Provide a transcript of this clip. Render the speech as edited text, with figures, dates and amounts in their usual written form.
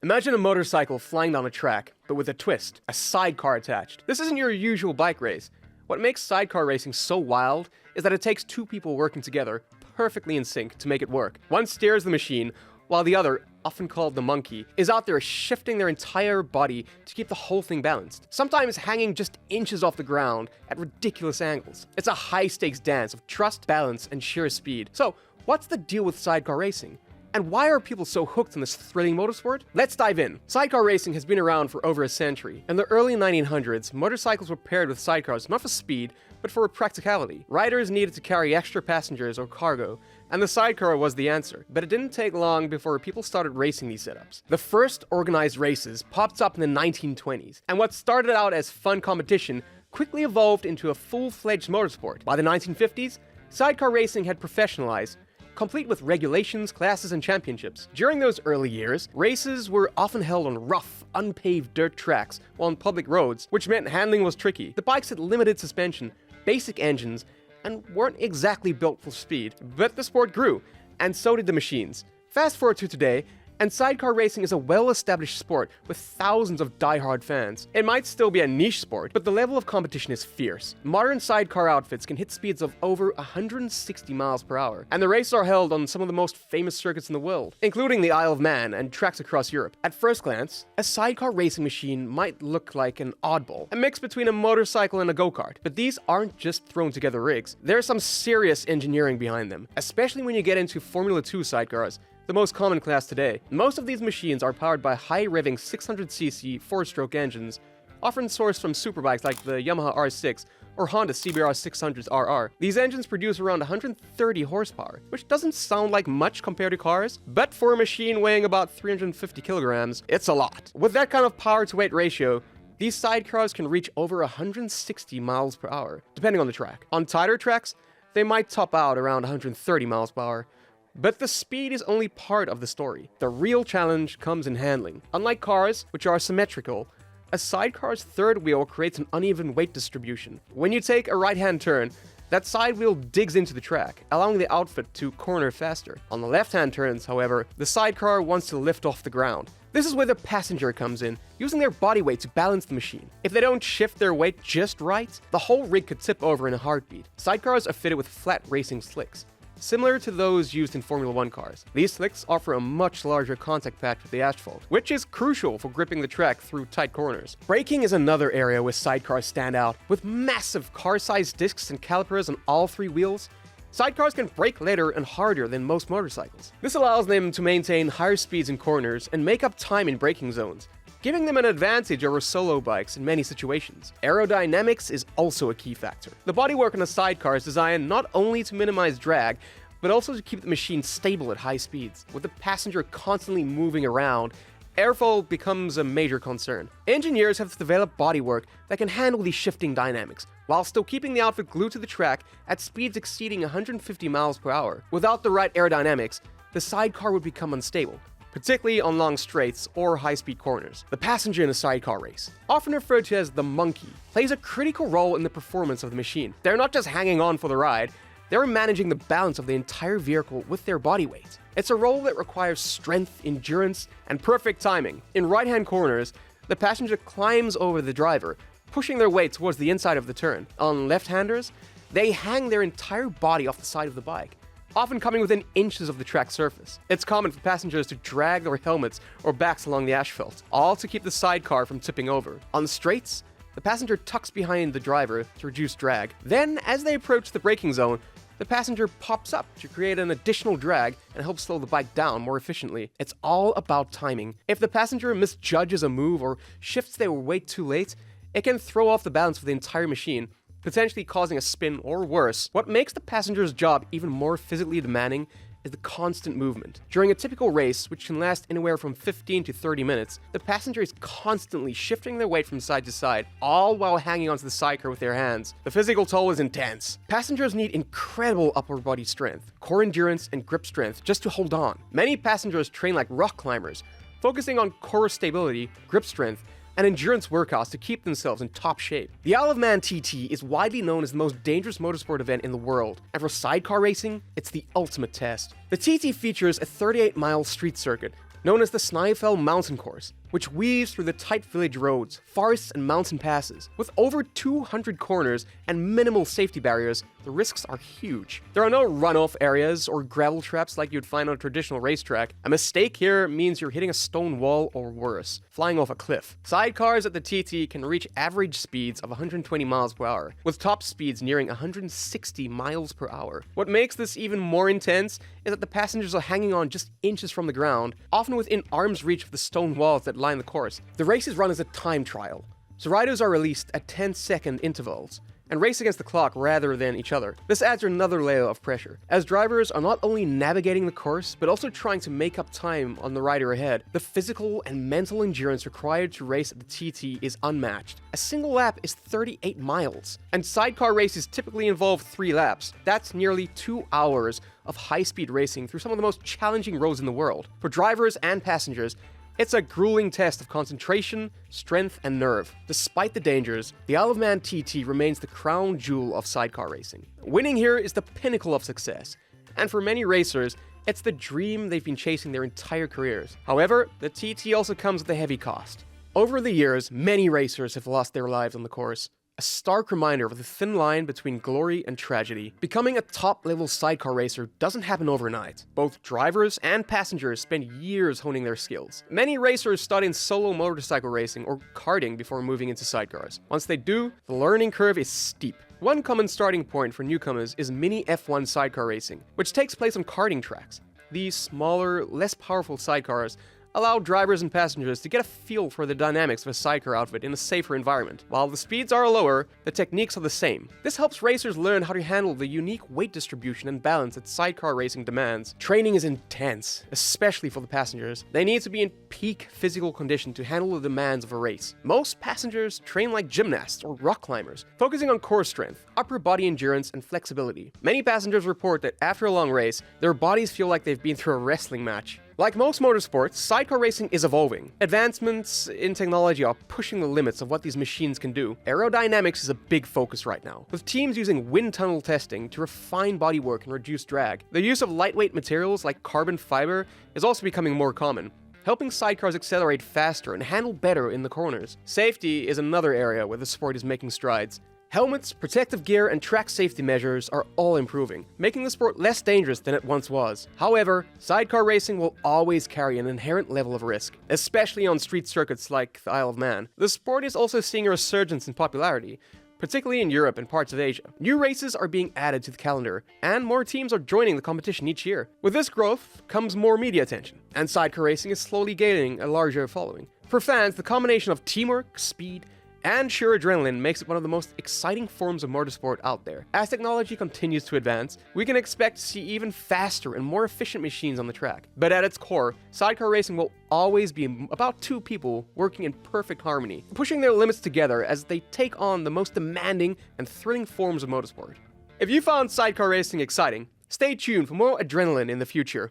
Imagine a motorcycle flying down a track, but with a twist, a sidecar attached. This isn't your usual bike race. What makes sidecar racing so wild is that it takes two people working together, perfectly in sync, to make it work. One steers the machine, while the other, often called the monkey, is out there shifting their entire body to keep the whole thing balanced, sometimes hanging just inches off the ground at ridiculous angles. It's a high-stakes dance of trust, balance, and sheer speed. So, what's the deal with sidecar racing? And why are people so hooked on this thrilling motorsport? Let's dive in. Sidecar racing has been around for over a century. In the early 1900s, motorcycles were paired with sidecars not for speed, but for practicality. Riders needed to carry extra passengers or cargo, and the sidecar was the answer. But it didn't take long before people started racing these setups. The first organized races popped up in the 1920s, and what started out as fun competition quickly evolved into a full-fledged motorsport. By the 1950s, sidecar racing had professionalized, complete with regulations, classes, and championships. During those early years, races were often held on rough, unpaved dirt tracks while on public roads, which meant handling was tricky. The bikes had limited suspension, basic engines, and weren't exactly built for speed. But the sport grew, and so did the machines. Fast forward to today, and sidecar racing is a well-established sport with thousands of die-hard fans. It might still be a niche sport, but the level of competition is fierce. Modern sidecar outfits can hit speeds of over 160 miles per hour, and the races are held on some of the most famous circuits in the world, including the Isle of Man and tracks across Europe. At first glance, a sidecar racing machine might look like an oddball, a mix between a motorcycle and a go-kart, but these aren't just thrown together rigs. There's some serious engineering behind them, especially when you get into Formula 2 sidecars, the most common class today. Most of these machines are powered by high-revving 600cc 4-stroke engines, often sourced from superbikes like the Yamaha R6 or Honda CBR 600RR. These engines produce around 130 horsepower, which doesn't sound like much compared to cars, but for a machine weighing about 350 kilograms, it's a lot. With that kind of power-to-weight ratio, these sidecars can reach over 160 miles per hour, depending on the track. On tighter tracks, they might top out around 130 miles per hour. But the speed is only part of the story. The real challenge comes in handling. Unlike cars, which are symmetrical, a sidecar's third wheel creates an uneven weight distribution. When you take a right-hand turn, that side wheel digs into the track, allowing the outfit to corner faster. On the left-hand turns, however, the sidecar wants to lift off the ground. This is where the passenger comes in, using their body weight to balance the machine. If they don't shift their weight just right, the whole rig could tip over in a heartbeat. Sidecars are fitted with flat racing slicks, similar to those used in Formula 1 cars. These slicks offer a much larger contact patch with the asphalt, which is crucial for gripping the track through tight corners. Braking is another area where sidecars stand out. With massive car-sized discs and calipers on all three wheels, sidecars can brake lighter and harder than most motorcycles. This allows them to maintain higher speeds in corners and make up time in braking zones, giving them an advantage over solo bikes in many situations. Aerodynamics is also a key factor. The bodywork on a sidecar is designed not only to minimize drag, but also to keep the machine stable at high speeds. With the passenger constantly moving around, airflow becomes a major concern. Engineers have developed bodywork that can handle these shifting dynamics, while still keeping the outfit glued to the track at speeds exceeding 150 miles per hour. Without the right aerodynamics, the sidecar would become unstable, particularly on long straights or high-speed corners. The passenger in a sidecar race, often referred to as the monkey, plays a critical role in the performance of the machine. They're not just hanging on for the ride, they're managing the balance of the entire vehicle with their body weight. It's a role that requires strength, endurance, and perfect timing. In right-hand corners, the passenger climbs over the driver, pushing their weight towards the inside of the turn. On left-handers, they hang their entire body off the side of the bike, often coming within inches of the track surface. It's common for passengers to drag their helmets or backs along the asphalt, all to keep the sidecar from tipping over. On the straights, the passenger tucks behind the driver to reduce drag. Then, as they approach the braking zone, the passenger pops up to create an additional drag and help slow the bike down more efficiently. It's all about timing. If the passenger misjudges a move or shifts their weight too late, it can throw off the balance of the entire machine, potentially causing a spin or worse. What makes the passenger's job even more physically demanding is the constant movement. During a typical race, which can last anywhere from 15 to 30 minutes, the passenger is constantly shifting their weight from side to side, all while hanging onto the sidecar with their hands. The physical toll is intense. Passengers need incredible upper body strength, core endurance, and grip strength just to hold on. Many passengers train like rock climbers, focusing on core stability, grip strength, and endurance workouts to keep themselves in top shape. The Isle of Man TT is widely known as the most dangerous motorsport event in the world, and for sidecar racing, it's the ultimate test. The TT features a 38-mile street circuit known as the Snæfell Mountain Course, which weaves through the tight village roads, forests, and mountain passes. With over 200 corners and minimal safety barriers, the risks are huge. There are no runoff areas or gravel traps like you'd find on a traditional racetrack. A mistake here means you're hitting a stone wall or worse, flying off a cliff. Sidecars at the TT can reach average speeds of 120 miles per hour, with top speeds nearing 160 miles per hour. What makes this even more intense is that the passengers are hanging on just inches from the ground, often within arm's reach of the stone walls that line the course. The race is run as a time trial, so riders are released at 10-second intervals and race against the clock rather than each other. This adds another layer of pressure, as drivers are not only navigating the course, but also trying to make up time on the rider ahead. The physical and mental endurance required to race at the TT is unmatched. A single lap is 38 miles, and sidecar races typically involve 3 laps. That's nearly 2 hours of high-speed racing through some of the most challenging roads in the world. For drivers and passengers, it's a grueling test of concentration, strength, and nerve. Despite the dangers, the Isle of Man TT remains the crown jewel of sidecar racing. Winning here is the pinnacle of success, and for many racers, it's the dream they've been chasing their entire careers. However, the TT also comes with a heavy cost. Over the years, many racers have lost their lives on the course. A stark reminder of the thin line between glory and tragedy. Becoming a top-level sidecar racer doesn't happen overnight. Both drivers and passengers spend years honing their skills. Many racers start in solo motorcycle racing or karting before moving into sidecars. Once they do, the learning curve is steep. One common starting point for newcomers is mini F1 sidecar racing, which takes place on karting tracks. These smaller, less powerful sidecars allow drivers and passengers to get a feel for the dynamics of a sidecar outfit in a safer environment. While the speeds are lower, the techniques are the same. This helps racers learn how to handle the unique weight distribution and balance that sidecar racing demands. Training is intense, especially for the passengers. They need to be in peak physical condition to handle the demands of a race. Most passengers train like gymnasts or rock climbers, focusing on core strength, upper body endurance, and flexibility. Many passengers report that after a long race, their bodies feel like they've been through a wrestling match. Like most motorsports, sidecar racing is evolving. Advancements in technology are pushing the limits of what these machines can do. Aerodynamics is a big focus right now, with teams using wind tunnel testing to refine bodywork and reduce drag. The use of lightweight materials like carbon fiber is also becoming more common, helping sidecars accelerate faster and handle better in the corners. Safety is another area where the sport is making strides. Helmets, protective gear, and track safety measures are all improving, making the sport less dangerous than it once was. However, sidecar racing will always carry an inherent level of risk, especially on street circuits like the Isle of Man. The sport is also seeing a resurgence in popularity, particularly in Europe and parts of Asia. New races are being added to the calendar, and more teams are joining the competition each year. With this growth comes more media attention, and sidecar racing is slowly gaining a larger following. For fans, the combination of teamwork, speed, and sheer adrenaline makes it one of the most exciting forms of motorsport out there. As technology continues to advance, we can expect to see even faster and more efficient machines on the track. But at its core, sidecar racing will always be about 2 people working in perfect harmony, pushing their limits together as they take on the most demanding and thrilling forms of motorsport. If you found sidecar racing exciting, stay tuned for more adrenaline in the future.